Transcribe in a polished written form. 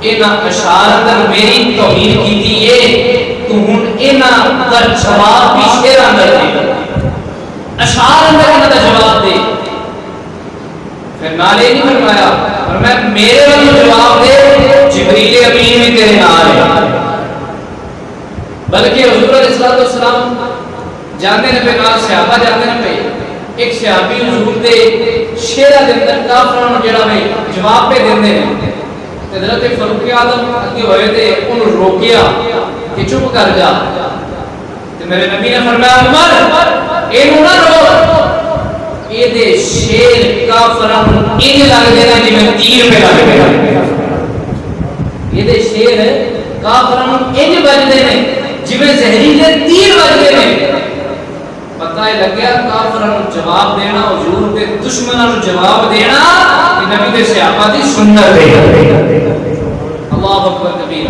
اینا اشعار اندر میری توہین کیتی ہے تو ہن اینا در جواب بھی شیر اندر دے اشعار اندر اینا دا جواب دے پھر نالے نہیں فرمایا فرمایا میرے والوں جواب دے جبریل امین بھی تیرے نال ہے بلکہ حضور علیہ السلام جاندے نے پہ نال صحابہ جاندے نے پہ ایک صحابی حضور دے شیرہ دے اندر کافران جڑا میں جواب پہ دیندے نے حضرت فاروق اعظم اگے ہوئے تھے انہوں روکیا کہ چپ کر جا تو میرے نبی نے فرمایا عمر اینو نہ رو اے دے شیر کافران انج لگ دینا جی میں تیر پہ لگ گیا یہ دے شیر کافران انج بج دینے جی میں زہریلے تیر بج دینے پتہ ہے لگیا کافران جواب دینا حضور کے دشمنوں جواب دینا کہ نبی دے صحابہ دی سنت ہے اللہ اکبر کبیرہ